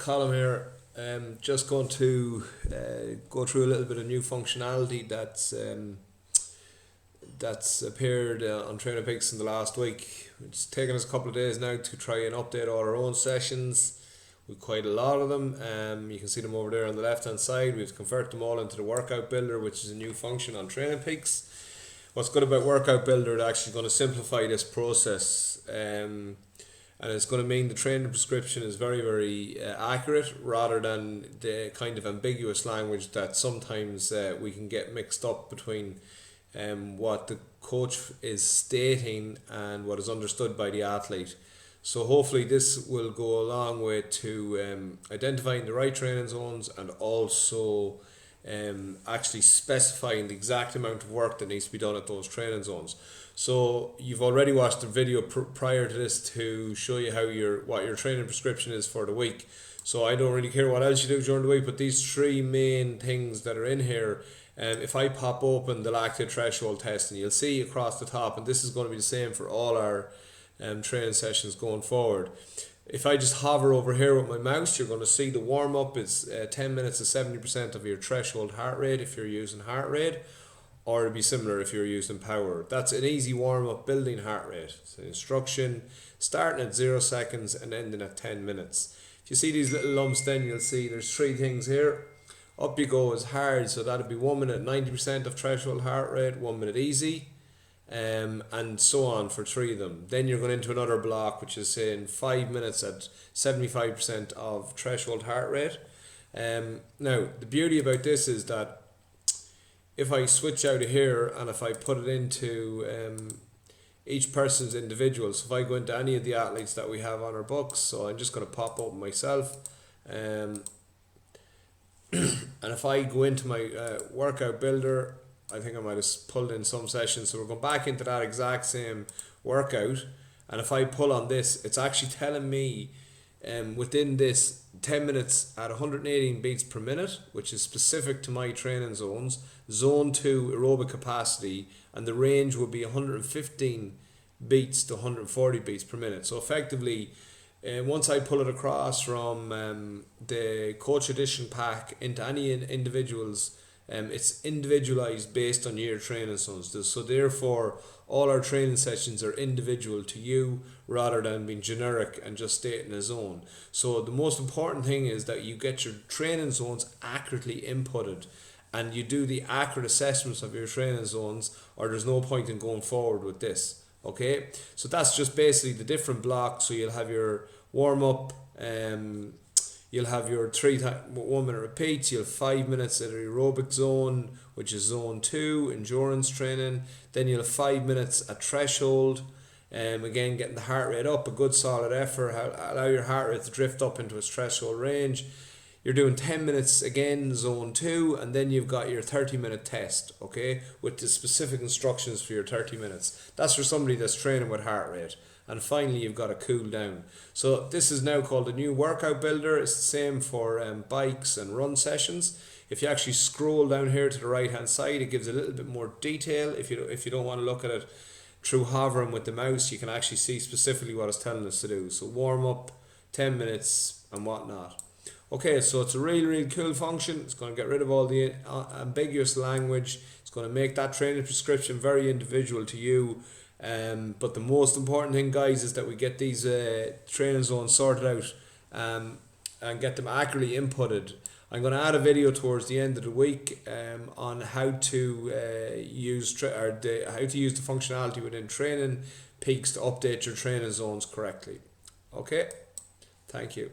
Colin here. Just going to go through a little bit of new functionality that's appeared on Trainer Peaks in the last week. It's taken us a couple of days now to try and update all our own sessions. We've quite a lot of them. You can see them over there on the left hand side. We've converted them all into the Workout Builder, which is a new function on Training Peaks. What's good about Workout Builder, it's actually going to simplify this process, and it's going to mean the training prescription is very, very accurate rather than the kind of ambiguous language that sometimes we can get mixed up between what the coach is stating and what is understood by the athlete. So hopefully this will go a long way to identifying the right training zones and also actually specifying the exact amount of work that needs to be done at those training zones. So you've already watched the video prior to this to show you how what your training prescription is for the week. So I don't really care what else you do during the week, but these three main things that are in here, if I pop open the lactate threshold test, and you'll see across the top, and this is going to be the same for all our training sessions going forward. If I just hover over here with my mouse, you're going to see the warm-up is 10 minutes is 70% of your threshold heart rate if you're using heart rate, or it'd be similar if you're using power. That's an easy warm-up building heart rate. So instruction starting at 0 seconds and ending at 10 minutes. If you see these little lumps, then you'll see there's three things here. Up you go is hard, so that'd be 1 minute 90% of threshold heart rate, 1 minute easy, and so on for three of them. Then you're going into another block which is saying 5 minutes at 75% of threshold heart rate. Now the beauty about this is that if I switch out of here and if I put it into each person's individual, so if I go into any of the athletes that we have on our books, so I'm just going to pop open myself, and if I go into my Workout Builder, I think I might have pulled in some sessions, so we're going back into that exact same workout, and if I pull on this, it's actually telling me within this 10 minutes at 118 beats per minute, which is specific to my training zones, zone 2 aerobic capacity, and the range would be 115 beats to 140 beats per minute. So effectively, once I pull it across from the coach edition pack into any individuals, it's individualized based on your training zones. So therefore all our training sessions are individual to you rather than being generic and just stating a zone. So the most important thing is that you get your training zones accurately inputted and you do the accurate assessments of your training zones, or there's no point in going forward with this. Okay, so that's just basically the different blocks. So you'll have your warm up, you'll have your 1 minute repeats, you'll have 5 minutes at aerobic zone, which is zone 2, endurance training. Then you'll have 5 minutes at threshold, again getting the heart rate up, a good solid effort, allow your heart rate to drift up into its threshold range. You're doing 10 minutes again, zone 2, and then you've got your 30-minute test, okay, with the specific instructions for your 30 minutes. That's for somebody that's training with heart rate. And finally, you've got a cool down. So this is now called the new Workout Builder. It's the same for bikes and run sessions. If you actually scroll down here to the right hand side, it gives a little bit more detail. If you don't want to look at it through hovering with the mouse, you can actually see specifically what it's telling us to do. So warm up, 10 minutes and whatnot. Okay, so it's a really, really cool function. It's going to get rid of all the ambiguous language. It's going to make that training prescription very individual to you. But the most important thing, guys, is that we get these training zones sorted out and get them accurately inputted. I'm going to add a video towards the end of the week on how to use the functionality within Training Peaks to update your training zones correctly. Okay, thank you.